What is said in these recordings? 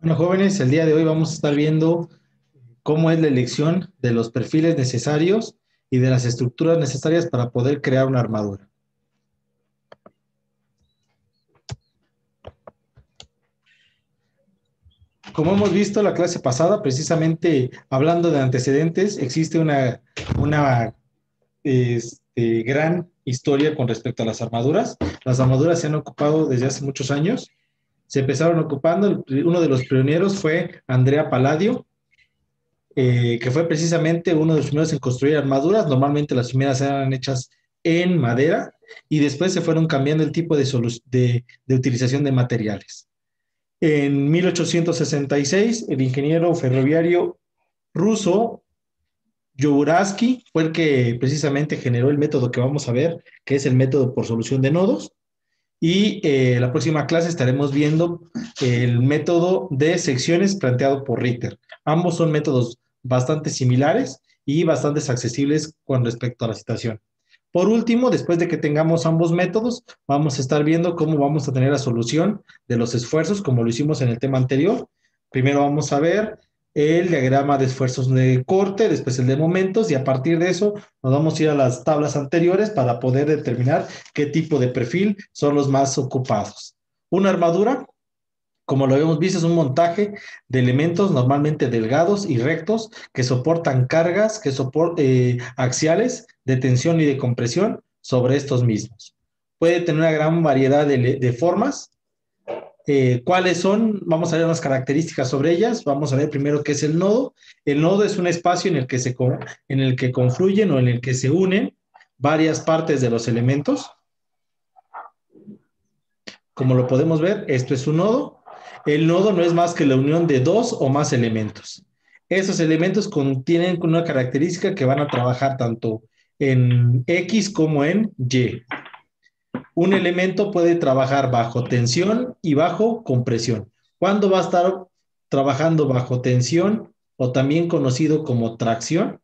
Bueno, jóvenes, el día de hoy vamos a estar viendo cómo es la elección de los perfiles necesarios y de las estructuras necesarias para poder crear una armadura. Como hemos visto la clase pasada, precisamente hablando de antecedentes, existe una gran historia con respecto a las armaduras. Las armaduras se han ocupado desde hace muchos años. Se empezaron ocupando, uno de los pioneros fue Andrea Palladio, que fue precisamente uno de los primeros en construir armaduras. Normalmente las primeras eran hechas en madera y después se fueron cambiando el tipo de utilización de materiales. En 1866, el ingeniero ferroviario ruso Yourarsky fue el que precisamente generó el método que vamos a ver, que es el método por solución de nodos. Y la próxima clase estaremos viendo el método de secciones planteado por Ritter. Ambos son métodos bastante similares y bastante accesibles con respecto a la situación. Por último, después de que tengamos ambos métodos, vamos a estar viendo cómo vamos a tener la solución de los esfuerzos, como lo hicimos en el tema anterior. Primero vamos a ver el diagrama de esfuerzos de corte, después el de momentos, y a partir de eso nos vamos a ir a las tablas anteriores para poder determinar qué tipo de perfil son los más ocupados. Una armadura, como lo hemos visto, es un montaje de elementos normalmente delgados y rectos que soportan cargas axiales de tensión y de compresión sobre estos mismos. Puede tener una gran variedad de formas. ¿Cuáles son? Vamos a ver unas características sobre ellas. Vamos a ver primero qué es el nodo. El nodo es un espacio en el que confluyen o en el que se unen varias partes de los elementos. Como lo podemos ver, esto es un nodo. El nodo no es más que la unión de dos o más elementos. Esos elementos contienen una característica que van a trabajar tanto en X como en Y. Un elemento puede trabajar bajo tensión y bajo compresión. ¿Cuándo va a estar trabajando bajo tensión o también conocido como tracción?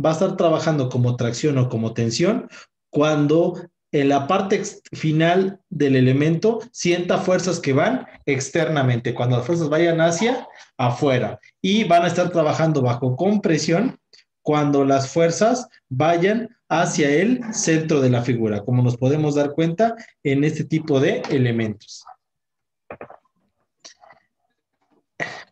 Va a estar trabajando como tracción o como tensión cuando en la parte final del elemento sienta fuerzas que van externamente, cuando las fuerzas vayan hacia afuera, y van a estar trabajando bajo compresión cuando las fuerzas vayan hacia el centro de la figura, como nos podemos dar cuenta en este tipo de elementos.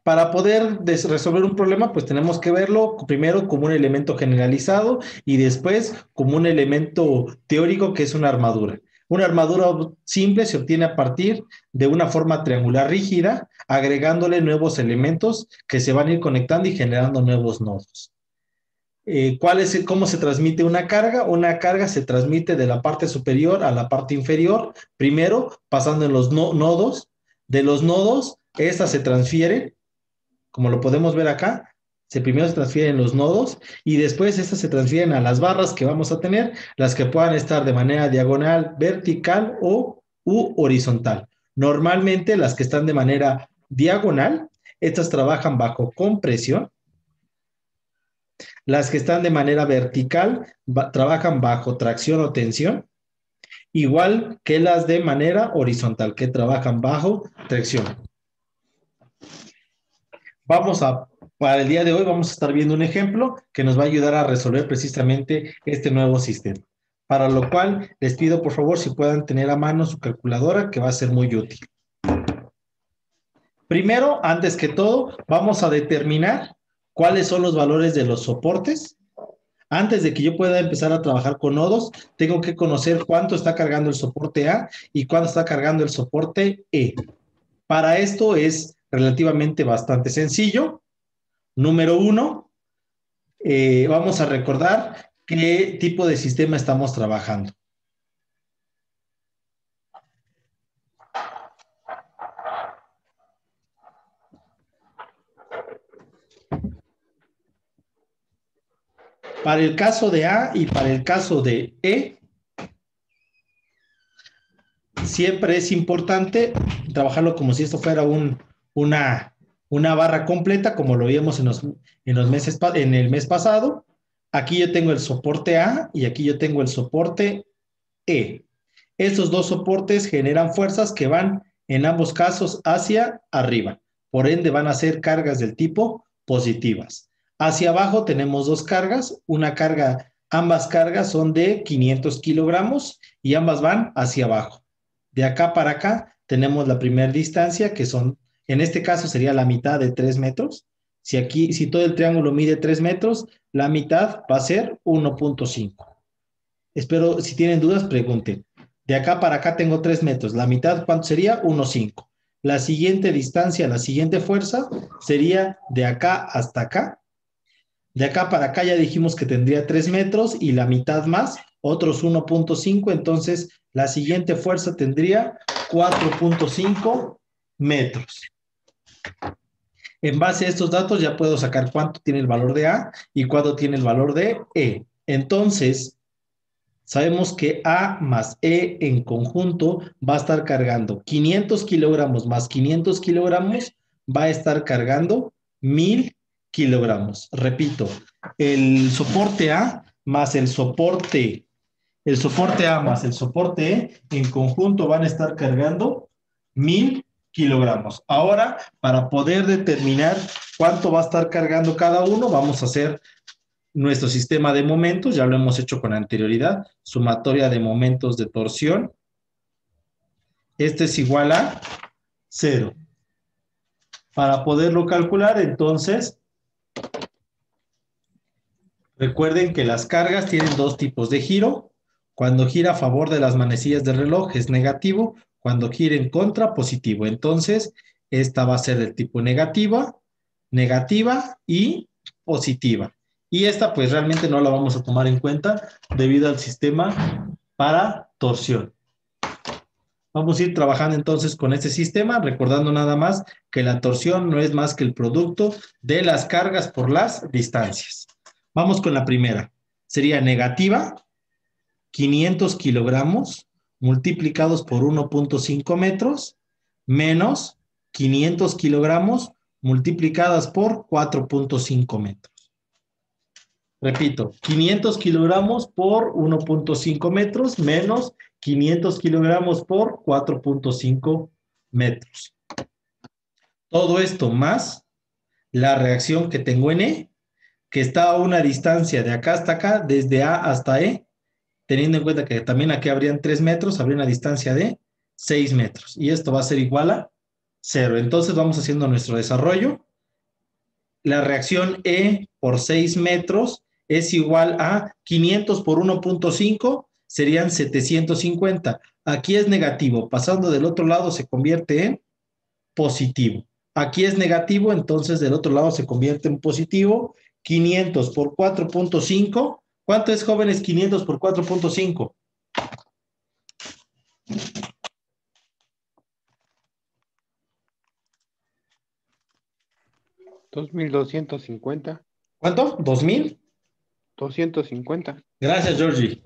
Para poder resolver un problema, pues tenemos que verlo primero como un elemento generalizado y después como un elemento teórico que es una armadura. Una armadura simple se obtiene a partir de una forma triangular rígida, agregándole nuevos elementos que se van a ir conectando y generando nuevos nodos. ¿Cómo se transmite una carga? Una carga se transmite de la parte superior a la parte inferior, primero pasando en los nodos. De los nodos, esta se transfiere, como lo podemos ver acá, primero se transfieren los nodos y después estas se transfieren a las barras que vamos a tener, las que puedan estar de manera diagonal, vertical u horizontal. Normalmente las que están de manera diagonal, estas trabajan bajo compresión. Las que están de manera vertical trabajan bajo tracción o tensión, igual que las de manera horizontal, que trabajan bajo tracción. Para el día de hoy vamos a estar viendo un ejemplo que nos va a ayudar a resolver precisamente este nuevo sistema. Para lo cual les pido por favor si puedan tener a mano su calculadora, que va a ser muy útil. Primero, antes que todo, vamos a determinar cuáles son los valores de los soportes. Antes de que yo pueda empezar a trabajar con nodos, tengo que conocer cuánto está cargando el soporte A y cuánto está cargando el soporte E. Para esto es relativamente bastante sencillo. Número uno, vamos a recordar qué tipo de sistema estamos trabajando. Para el caso de A y para el caso de E, siempre es importante trabajarlo como si esto fuera una barra completa, como lo vimos en el mes pasado. Aquí yo tengo el soporte A y aquí yo tengo el soporte E. Estos dos soportes generan fuerzas que van en ambos casos hacia arriba. por ende van a ser cargas del tipo positivas. Hacia abajo tenemos dos cargas, ambas cargas son de 500 kilogramos y ambas van hacia abajo. De acá para acá tenemos la primera distancia, que son, en este caso sería la mitad de 3 metros. Si todo el triángulo mide 3 metros, la mitad va a ser 1.5. Espero, si tienen dudas, pregunten. De acá para acá tengo 3 metros. La mitad, ¿cuánto sería? 1.5. La siguiente distancia, la siguiente fuerza, sería de acá hasta acá. De acá para acá ya dijimos que tendría 3 metros y la mitad más, otros 1.5. Entonces, la siguiente fuerza tendría 4.5 metros. En base a estos datos ya puedo sacar cuánto tiene el valor de A y cuánto tiene el valor de E. Entonces, sabemos que A más E en conjunto va a estar cargando 500 kilogramos más 500 kilogramos, va a estar cargando 1000 kilogramos. Repito, el soporte A más el soporte A más el soporte E en conjunto van a estar cargando 1000 kilogramos. Ahora, para poder determinar cuánto va a estar cargando cada uno, vamos a hacer nuestro sistema de momentos, ya lo hemos hecho con anterioridad, sumatoria de momentos de torsión. Este es igual a 0. Para poderlo calcular, entonces, recuerden que las cargas tienen dos tipos de giro. Cuando gira a favor de las manecillas del reloj es negativo, cuando gira en contra, positivo. Entonces, esta va a ser del tipo negativa y positiva. Y esta pues realmente no la vamos a tomar en cuenta debido al sistema para torsión. Vamos a ir trabajando entonces con este sistema, recordando nada más que la torsión no es más que el producto de las cargas por las distancias. Vamos con la primera. Sería negativa, 500 kilogramos multiplicados por 1.5 metros, menos 500 kilogramos multiplicadas por 4.5 metros. Repito, 500 kilogramos por 1.5 metros menos 500 kilogramos por 4.5 metros. Todo esto más la reacción que tengo en E, que está a una distancia de acá hasta acá, desde A hasta E, teniendo en cuenta que también aquí habrían 3 metros, habría una distancia de 6 metros. Y esto va a ser igual a 0. Entonces vamos haciendo nuestro desarrollo. La reacción E por 6 metros es igual a 500 por 1.5, serían 750. Aquí es negativo, pasando del otro lado se convierte en positivo. Aquí es negativo, entonces del otro lado se convierte en positivo. 500 por 4.5. ¿Cuánto es, jóvenes, 500 por 4.5? $2,250. ¿Cuánto? ¿2000? 250. Gracias, Georgie.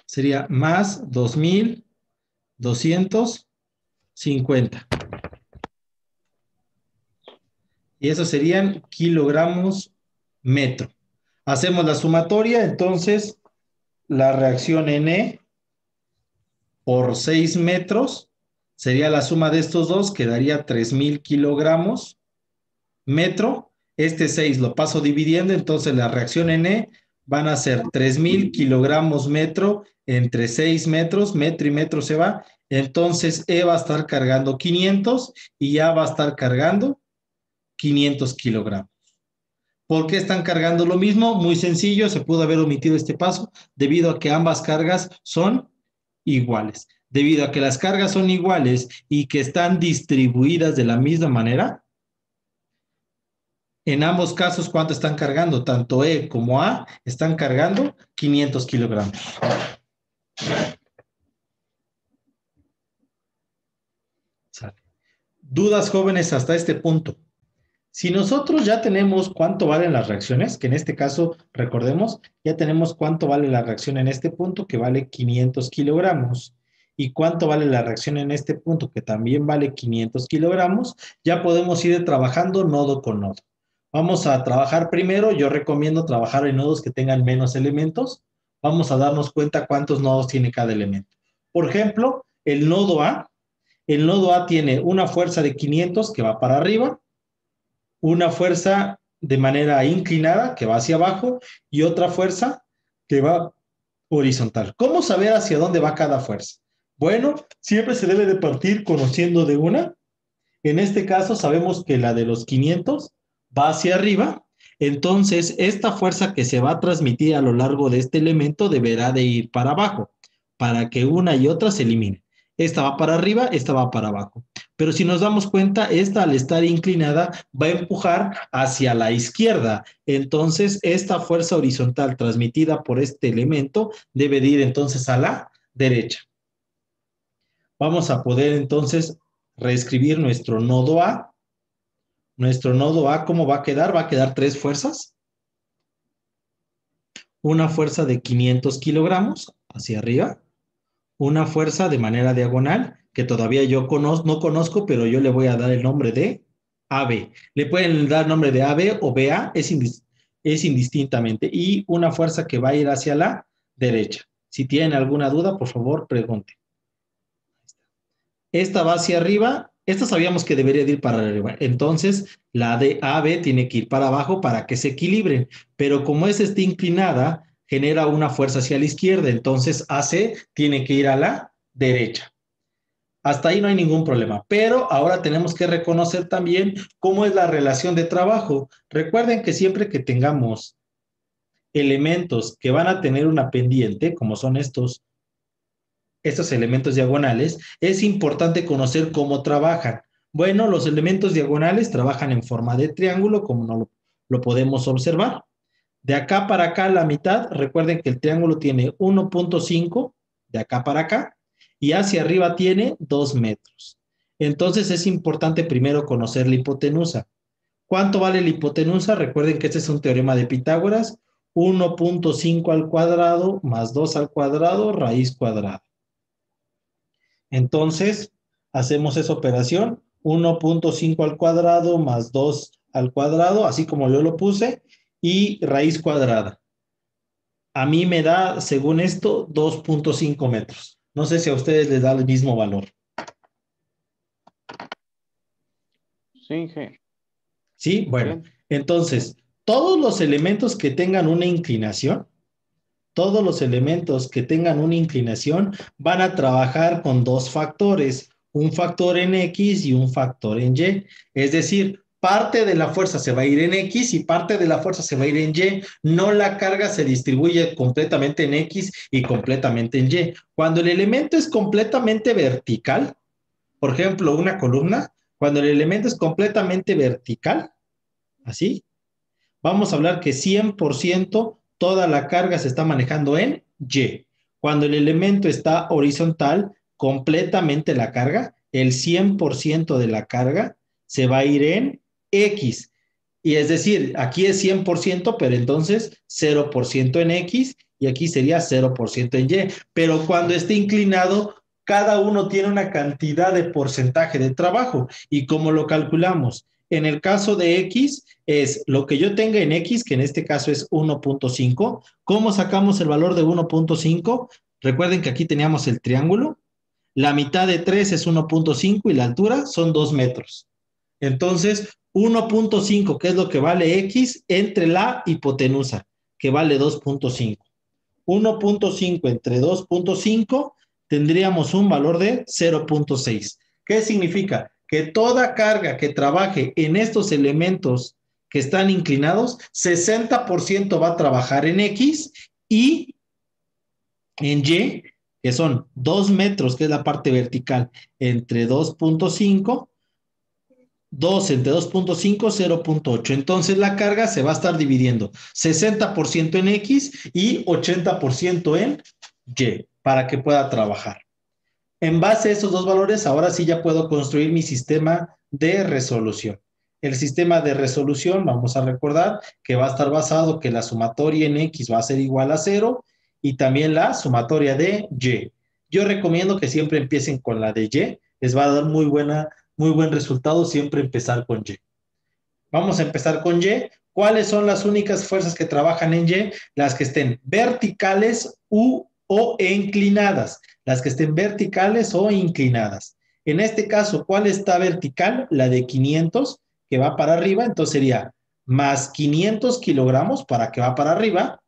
Sería más 2250. Y eso serían kilogramos metro. Hacemos la sumatoria, entonces la reacción N por 6 metros sería la suma de estos dos, que daría 3000 kilogramos metro. Este 6 lo paso dividiendo, entonces la reacción N van a ser 3000 kilogramos metro entre 6 metros, metro y metro se va. Entonces E va a estar cargando 500 y A va a estar cargando 500 kilogramos. ¿Por qué están cargando lo mismo? Muy sencillo, se pudo haber omitido este paso debido a que ambas cargas son iguales. Debido a que las cargas son iguales y que están distribuidas de la misma manera, en ambos casos, ¿cuánto están cargando? Tanto E como A están cargando 500 kilogramos. ¿Dudas, jóvenes, hasta este punto? Si nosotros ya tenemos cuánto valen las reacciones, que en este caso, recordemos, ya tenemos cuánto vale la reacción en este punto, que vale 500 kilogramos, y cuánto vale la reacción en este punto, que también vale 500 kilogramos, ya podemos ir trabajando nodo con nodo. Vamos a trabajar primero, yo recomiendo trabajar en nodos que tengan menos elementos. Vamos a darnos cuenta cuántos nodos tiene cada elemento. Por ejemplo, el nodo A El nodo A tiene una fuerza de 500 que va para arriba, una fuerza de manera inclinada que va hacia abajo y otra fuerza que va horizontal. ¿Cómo saber hacia dónde va cada fuerza? Bueno, siempre se debe de partir conociendo de una. En este caso sabemos que la de los 500 va hacia arriba, entonces esta fuerza que se va a transmitir a lo largo de este elemento deberá de ir para abajo, para que una y otra se eliminen. Esta va para arriba, esta va para abajo. Pero si nos damos cuenta, esta al estar inclinada va a empujar hacia la izquierda. Entonces, esta fuerza horizontal transmitida por este elemento debe de ir entonces a la derecha. Vamos a poder entonces reescribir nuestro nodo A. Nuestro nodo A, ¿cómo va a quedar? Va a quedar 3 fuerzas. Una fuerza de 500 kilogramos hacia arriba. Una fuerza de manera diagonal, que todavía yo no conozco, pero yo le voy a dar el nombre de AB. Le pueden dar nombre de AB o BA, es indistintamente. Y una fuerza que va a ir hacia la derecha. Si tienen alguna duda, por favor, pregunten. Esta va hacia arriba, esta sabíamos que debería de ir para arriba, entonces la de AB tiene que ir para abajo para que se equilibren, pero como esta está inclinada, genera una fuerza hacia la izquierda, entonces AC tiene que ir a la derecha. Hasta ahí no hay ningún problema, pero ahora tenemos que reconocer también cómo es la relación de trabajo. Recuerden que siempre que tengamos elementos que van a tener una pendiente, como son estos elementos diagonales, es importante conocer cómo trabajan. Bueno, los elementos diagonales trabajan en forma de triángulo, como no lo podemos observar. De acá para acá, la mitad, recuerden que el triángulo tiene 1.5, de acá para acá, y hacia arriba tiene 2 metros. Entonces es importante primero conocer la hipotenusa. ¿Cuánto vale la hipotenusa? Recuerden que este es un teorema de Pitágoras, 1.5 al cuadrado más 2 al cuadrado, raíz cuadrada. Entonces, hacemos esa operación, 1.5 al cuadrado más 2 al cuadrado, así como yo lo puse, y raíz cuadrada. A mí me da, según esto, 2.5 metros. No sé si a ustedes les da el mismo valor. Sí, G. ¿Sí? Bueno, Bien. entonces, todos los elementos que tengan una inclinación, van a trabajar con 2 factores, un factor en X y un factor en Y. Es decir, parte de la fuerza se va a ir en X y parte de la fuerza se va a ir en Y. No la carga se distribuye completamente en X y completamente en Y. Cuando el elemento es completamente vertical, por ejemplo, una columna, cuando el elemento es completamente vertical, así, vamos a hablar que 100% toda la carga se está manejando en Y. Cuando el elemento está horizontal, completamente la carga, el 100% de la carga se va a ir en X. Y es decir, aquí es 100%, pero entonces 0% en X y aquí sería 0% en Y. Pero cuando esté inclinado, cada uno tiene una cantidad de porcentaje de trabajo. ¿Y cómo lo calculamos? En el caso de X, es lo que yo tenga en X, que en este caso es 1.5. ¿Cómo sacamos el valor de 1.5? Recuerden que aquí teníamos el triángulo. La mitad de 3 es 1.5 y la altura son 2 metros. Entonces, 1.5, que es lo que vale X, entre la hipotenusa, que vale 2.5. 1.5 entre 2.5 tendríamos un valor de 0.6. ¿Qué significa? Que toda carga que trabaje en estos elementos que están inclinados, 60% va a trabajar en X y en Y, que son 2 metros, que es la parte vertical, entre 2.5, 2 entre 2.5, 0.8. Entonces la carga se va a estar dividiendo 60% en X y 80% en Y para que pueda trabajar. En base a esos dos valores, ahora sí ya puedo construir mi sistema de resolución. El sistema de resolución, vamos a recordar que va a estar basado que la sumatoria en X va a ser igual a 0 y también la sumatoria de Y. Yo recomiendo que siempre empiecen con la de Y, les va a dar muy buen resultado siempre empezar con Y. Vamos a empezar con Y. ¿Cuáles son las únicas fuerzas que trabajan en Y? Las que estén verticales o inclinadas. Las que estén verticales o inclinadas. En este caso, ¿cuál está vertical? La de 500, que va para arriba, entonces sería más 500 kilogramos para que va para arriba,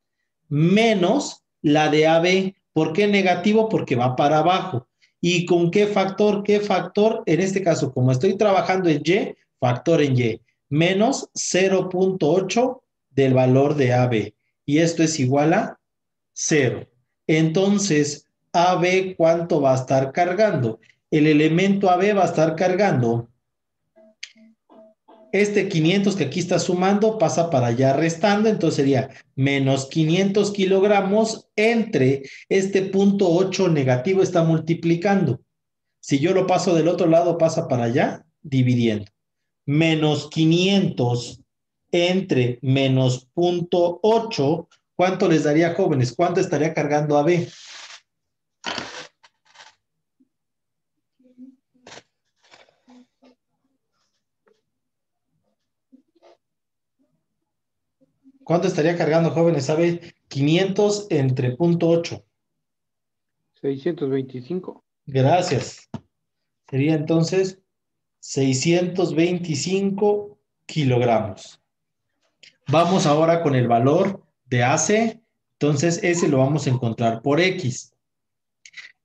menos la de AB. ¿Por qué negativo? Porque va para abajo. ¿Y con qué factor? ¿Qué factor? En este caso, como estoy trabajando en Y, factor en Y, menos 0.8 del valor de AB. Y esto es igual a 0. Entonces, AB, ¿cuánto va a estar cargando? El elemento AB va a estar cargando este 500 que aquí está sumando, pasa para allá restando, entonces sería menos 500 kilogramos entre este punto 8 negativo está multiplicando. Si yo lo paso del otro lado, pasa para allá, dividiendo. Menos 500 entre menos punto 8, ¿cuánto les daría, jóvenes? ¿Cuánto estaría cargando AB? ¿Cuánto estaría cargando, jóvenes? ¿Sabe? 500 entre punto 8. 625. Gracias. Sería entonces 625 kilogramos. Vamos ahora con el valor de AC. Entonces, ese lo vamos a encontrar por X.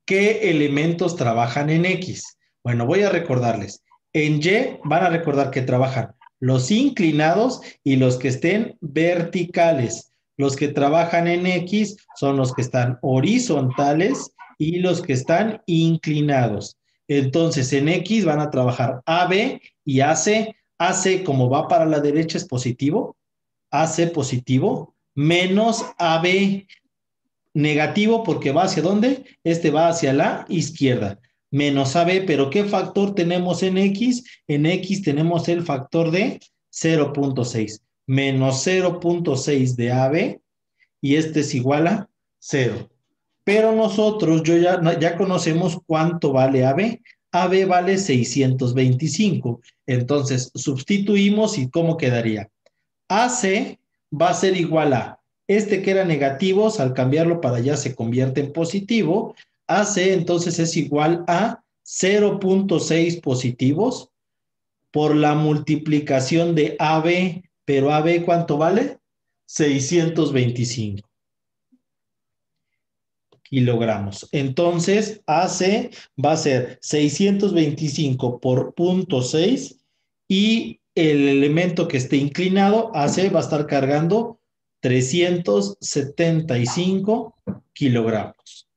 ¿Qué elementos trabajan en X? Bueno, voy a recordarles. En Y van a recordar que trabajan los inclinados y los que estén verticales. Los que trabajan en X son los que están horizontales y los que están inclinados. Entonces, en X van a trabajar AB y AC. AC, como va para la derecha, es positivo. AC positivo, menos AB negativo porque va hacia dónde? Este va hacia la izquierda. Menos AB, pero ¿qué factor tenemos en X? En X tenemos el factor de 0.6. Menos 0.6 de AB y este es igual a 0. Pero nosotros ya conocemos cuánto vale AB. AB vale 625. Entonces sustituimos y ¿cómo quedaría? AC va a ser igual a este que era negativos, al cambiarlo para allá se convierte en positivo. AC entonces es igual a 0.6 positivos por la multiplicación de AB, pero AB ¿cuánto vale? 625 kilogramos. Entonces AC va a ser 625 por 0.6 y el elemento que esté inclinado, AC, va a estar cargando 375 kilogramos.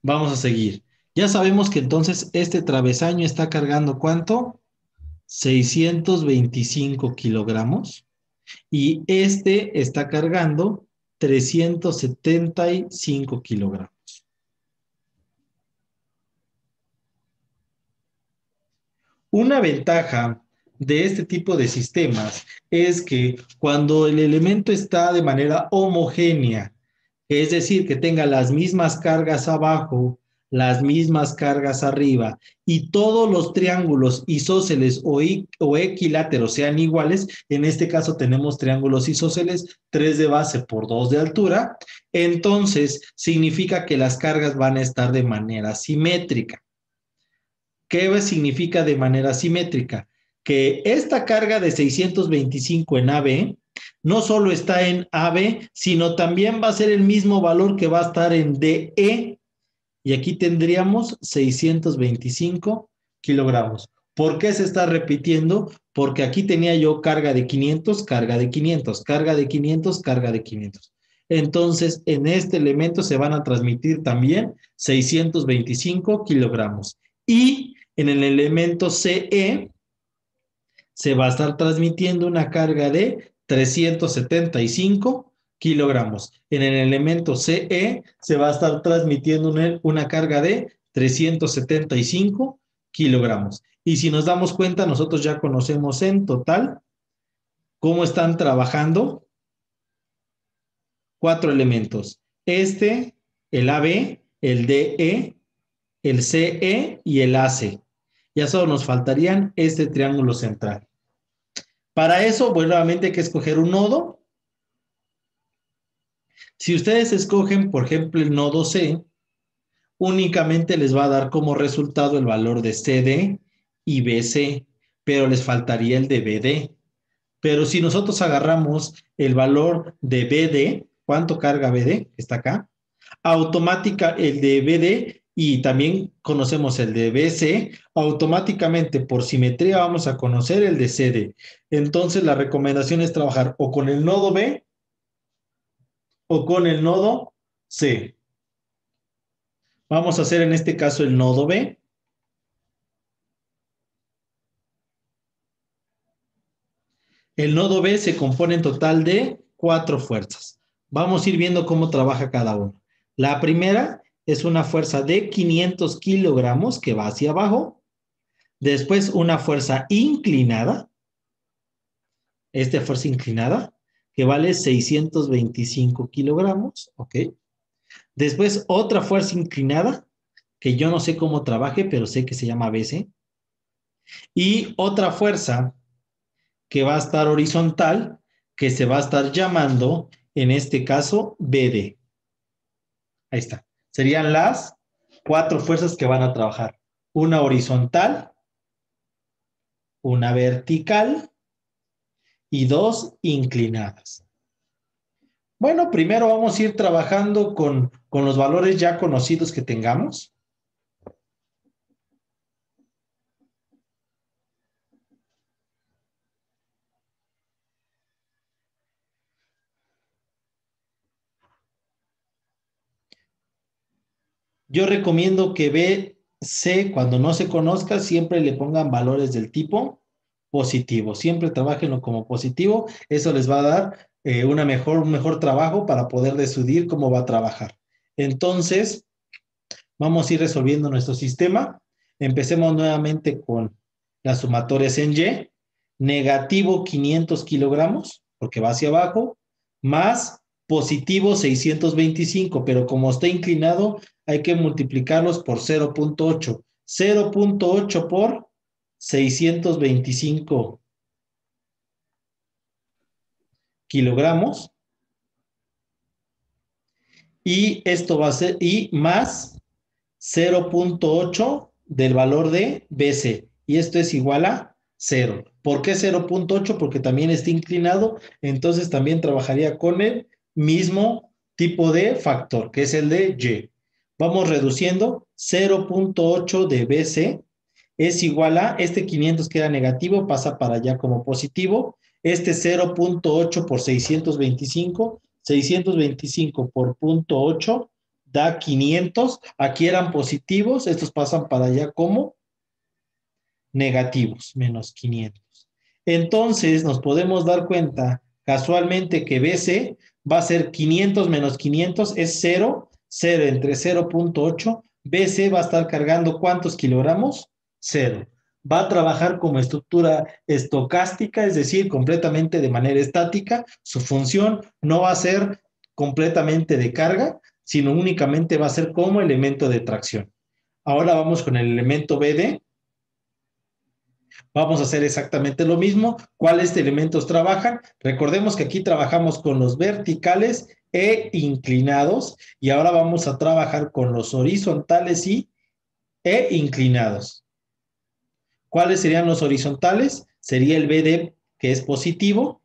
Vamos a seguir. Ya sabemos que entonces este travesaño está cargando ¿cuánto? 625 kilogramos. Y este está cargando 375 kilogramos. Una ventaja de este tipo de sistemas es que cuando el elemento está de manera homogénea, es decir, que tenga las mismas cargas abajo, las mismas cargas arriba, y todos los triángulos isósceles o equiláteros sean iguales, en este caso tenemos triángulos isósceles, 3 de base por 2 de altura, entonces significa que las cargas van a estar de manera simétrica. ¿Qué significa de manera simétrica? Que esta carga de 625 en AB no solo está en AB, sino también va a ser el mismo valor que va a estar en DE. Y aquí tendríamos 625 kilogramos. ¿Por qué se está repitiendo? Porque aquí tenía yo carga de 500, carga de 500, carga de 500, carga de 500. Entonces, en este elemento se van a transmitir también 625 kilogramos. Y en el elemento CE se va a estar transmitiendo una carga de 375 kilogramos. En el elemento CE se va a estar transmitiendo una carga de 375 kilogramos. Y si nos damos cuenta, nosotros ya conocemos en total cómo están trabajando 4 elementos. El AB, el DE, el CE y el AC. Ya solo nos faltarían este triángulo central. Para eso, pues nuevamente hay que escoger un nodo. Si ustedes escogen, por ejemplo, el nodo C, únicamente les va a dar como resultado el valor de CD y BC, pero les faltaría el de BD. Pero si nosotros agarramos el valor de BD, ¿cuánto carga BD? Está acá. Automática el de BD y también conocemos el de BC, automáticamente por simetría vamos a conocer el de CD. Entonces la recomendación es trabajar o con el nodo B o con el nodo C. Vamos a hacer en este caso el nodo B. El nodo B se compone en total de 4 fuerzas. Vamos a ir viendo cómo trabaja cada uno. La primera es una fuerza de 500 kilogramos que va hacia abajo. Después una fuerza inclinada. Esta fuerza inclinada que vale 625 kilogramos. ¿Ok? Después otra fuerza inclinada que yo no sé cómo trabaje, pero sé que se llama BC. Y otra fuerza que va a estar horizontal, que se va a estar llamando, en este caso, BD. Ahí está. Serían las 4 fuerzas que van a trabajar. Una horizontal, una vertical y 2 inclinadas. Bueno, primero vamos a ir trabajando con los valores ya conocidos que tengamos. Yo recomiendo que BC, cuando no se conozca, siempre le pongan valores del tipo positivo. Siempre trabajenlo como positivo. Eso les va a dar un mejor trabajo para poder decidir cómo va a trabajar. Entonces, vamos a ir resolviendo nuestro sistema. Empecemos nuevamente con las sumatorias en Y. Negativo 500 kilogramos, porque va hacia abajo, más positivo 625, pero como está inclinado, hay que multiplicarlos por 0.8. 0.8 por 625 kilogramos. Y esto va a ser, y más 0.8 del valor de BC. Y esto es igual a 0. ¿Por qué 0.8? Porque también está inclinado, entonces también trabajaría con el mismo tipo de factor, que es el de Y. Vamos reduciendo 0.8 de BC es igual a, este 500 que era negativo, pasa para allá como positivo, este 0.8 por 625, 625 por 0.8 da 500, aquí eran positivos, estos pasan para allá como negativos, menos 500. Entonces nos podemos dar cuenta casualmente que BC va a ser 500 menos 500 es 0, 0 entre 0.8, BC va a estar cargando ¿cuántos kilogramos? 0. Va a trabajar como estructura estocástica, es decir, completamente de manera estática. Su función no va a ser completamente de carga, sino únicamente va a ser como elemento de tracción. Ahora vamos con el elemento BD. Vamos a hacer exactamente lo mismo. ¿Cuáles elementos trabajan? Recordemos que aquí trabajamos con los verticales e inclinados y ahora vamos a trabajar con los horizontales e inclinados. ¿Cuáles serían los horizontales? Sería el BD, que es positivo,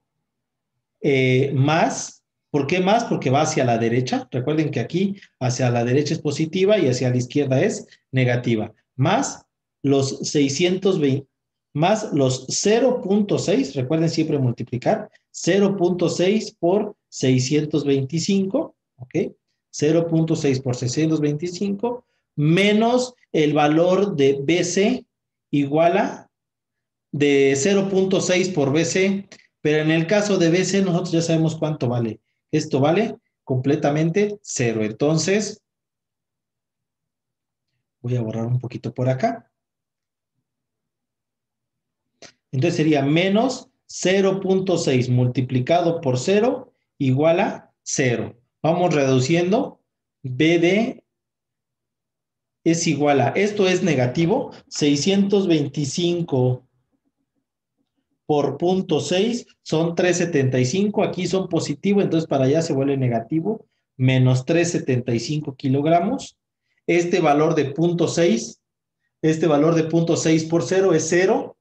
más. ¿Por qué más? Porque va hacia la derecha. Recuerden que aquí hacia la derecha es positiva y hacia la izquierda es negativa. Más los 620, más los 0.6, recuerden siempre multiplicar, 0.6 por 625, ¿ok? 0.6 por 625, menos el valor de BC igual a de 0.6 por BC, pero en el caso de BC nosotros ya sabemos cuánto vale. Esto vale completamente 0. Entonces, voy a borrar un poquito por acá. Entonces sería menos 0.6 multiplicado por 0 igual a 0. Vamos reduciendo. BD es igual a, esto es negativo, 625 por 0.6 son 375, aquí son positivo, entonces para allá se vuelve negativo, menos 375 kilogramos. Este valor de 0.6, este valor de 0.6 por 0 es 0.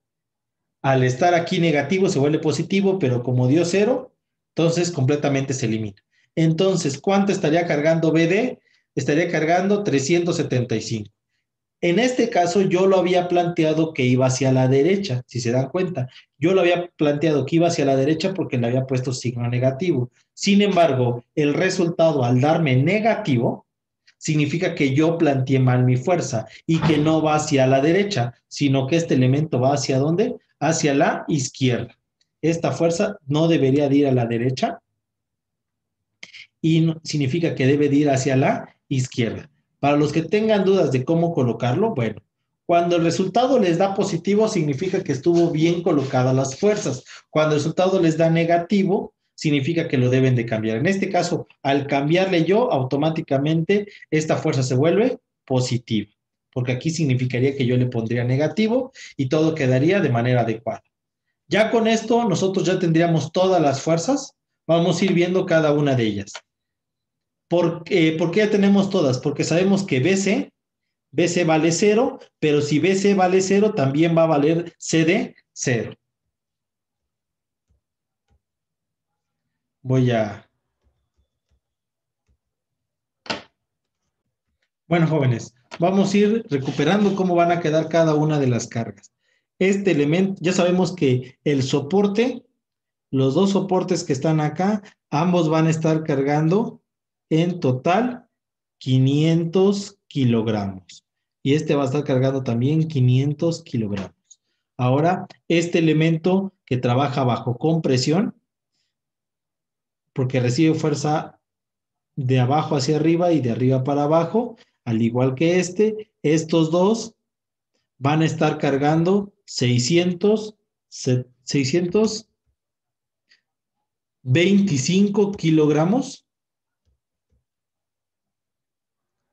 Al estar aquí negativo se vuelve positivo, pero como dio 0, entonces completamente se elimina. Entonces, ¿cuánto estaría cargando BD? Estaría cargando 375. En este caso, yo lo había planteado que iba hacia la derecha, si se dan cuenta. Yo lo había planteado que iba hacia la derecha porque le había puesto signo negativo. Sin embargo, el resultado al darme negativo significa que yo planteé mal mi fuerza y que no va hacia la derecha, sino que este elemento va hacia ¿dónde? Hacia la izquierda. Esta fuerza no debería de ir a la derecha y no, significa que debe de ir hacia la izquierda. Para los que tengan dudas de cómo colocarlo, bueno, cuando el resultado les da positivo, significa que estuvo bien colocadas las fuerzas. Cuando el resultado les da negativo, significa que lo deben de cambiar. En este caso, al cambiarle yo, automáticamente esta fuerza se vuelve positiva, porque aquí significaría que yo le pondría negativo y todo quedaría de manera adecuada. Ya con esto, nosotros ya tendríamos todas las fuerzas. Vamos a ir viendo cada una de ellas. ¿Por qué ya tenemos todas? Porque sabemos que BC vale 0, pero si BC vale 0, también va a valer CD 0. Voy a... Bueno, jóvenes, vamos a ir recuperando cómo van a quedar cada una de las cargas. Este elemento, ya sabemos que el soporte, los dos soportes que están acá, ambos van a estar cargando en total 500 kilogramos. Y este va a estar cargando también 500 kilogramos. Ahora, este elemento que trabaja bajo compresión, porque recibe fuerza de abajo hacia arriba y de arriba para abajo, al igual que estos dos van a estar cargando 625 kilogramos.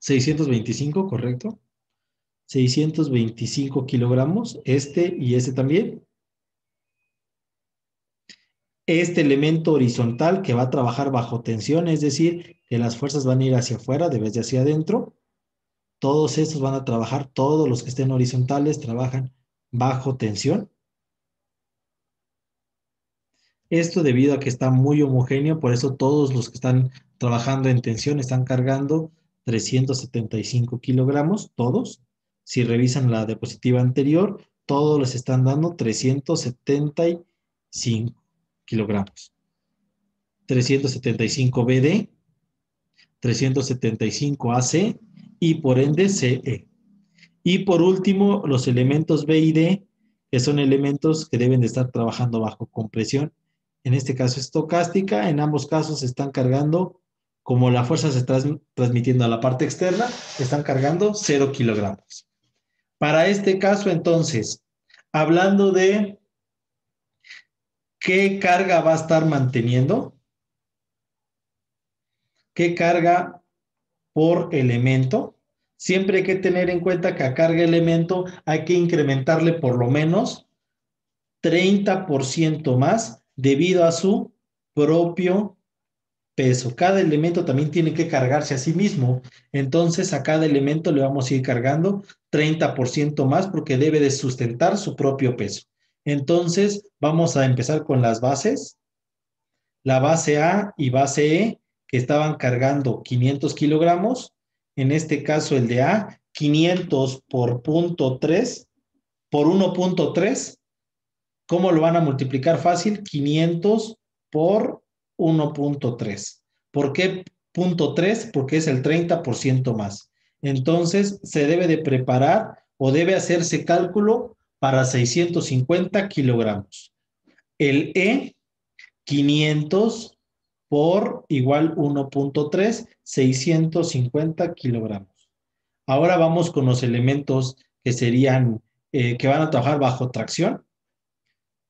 625, correcto. 625 kilogramos, este y este también. Este elemento horizontal que va a trabajar bajo tensión, es decir, que las fuerzas van a ir hacia afuera de vez de hacia adentro. Todos estos van a trabajar, todos los que estén horizontales trabajan bajo tensión. Esto debido a que está muy homogéneo, por eso todos los que están trabajando en tensión están cargando 375 kilogramos, todos. Si revisan la diapositiva anterior, todos les están dando 375 kilogramos. 375 BD, 375 AC y por ende CE. Y por último, los elementos B y D, que son elementos que deben de estar trabajando bajo compresión. En este caso estocástica, en ambos casos están cargando, como la fuerza se está transmitiendo a la parte externa, están cargando 0 kilogramos. Para este caso, entonces, hablando de qué carga va a estar manteniendo, qué carga por elemento, siempre hay que tener en cuenta que a carga elemento hay que incrementarle por lo menos 30% más debido a su propio peso. Cada elemento también tiene que cargarse a sí mismo. Entonces a cada elemento le vamos a ir cargando 30% más porque debe de sustentar su propio peso. Entonces vamos a empezar con las bases. La base A y base E que estaban cargando 500 kilogramos. En este caso el de A, 500 por 0.3 por 1.3. ¿Cómo lo van a multiplicar fácil? 500 por 1.3. ¿Por qué 0.3? Porque es el 30% más. Entonces, se debe de preparar o debe hacerse cálculo para 650 kilogramos. El E, 500 por igual 1.3, 650 kilogramos. Ahora vamos con los elementos que serían, que van a trabajar bajo tracción.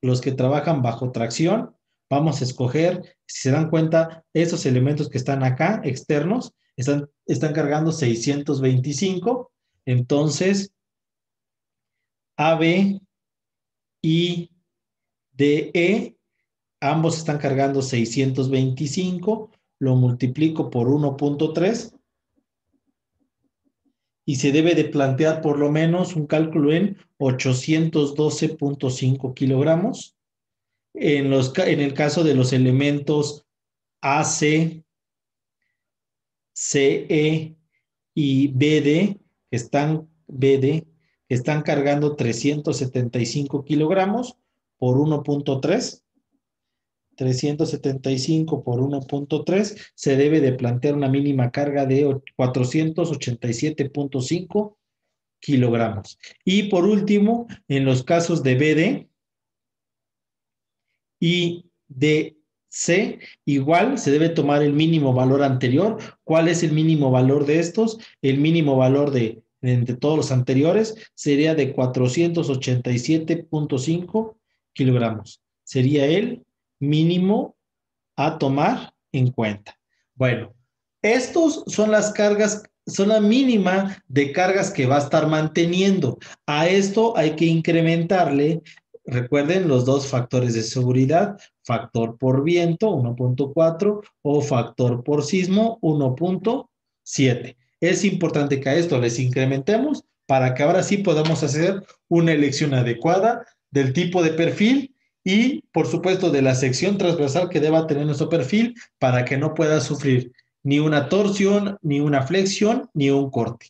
Los que trabajan bajo tracción, vamos a escoger, si se dan cuenta, esos elementos que están acá, externos, están cargando 625. Entonces, AB y DE, ambos están cargando 625, lo multiplico por 1.3 y se debe de plantear por lo menos un cálculo en 812.5 kilogramos. En el caso de los elementos AC, CE y BD, que están cargando 375 kilogramos por 1.3. 375 por 1.3, se debe de plantear una mínima carga de 487.5 kilogramos. Y por último, en los casos de BD y DC, igual se debe tomar el mínimo valor anterior. ¿Cuál es el mínimo valor de estos? El mínimo valor de entre todos los anteriores sería de 487.5 kilogramos. Sería el mínimo a tomar en cuenta. Bueno, estos son las cargas, son la mínima de cargas que va a estar manteniendo. A esto hay que incrementarle, recuerden, los dos factores de seguridad, factor por viento 1.4 o factor por sismo 1.7. Es importante que a esto les incrementemos para que ahora sí podamos hacer una elección adecuada del tipo de perfil y, por supuesto, de la sección transversal que deba tener nuestro perfil para que no pueda sufrir ni una torsión, ni una flexión, ni un corte.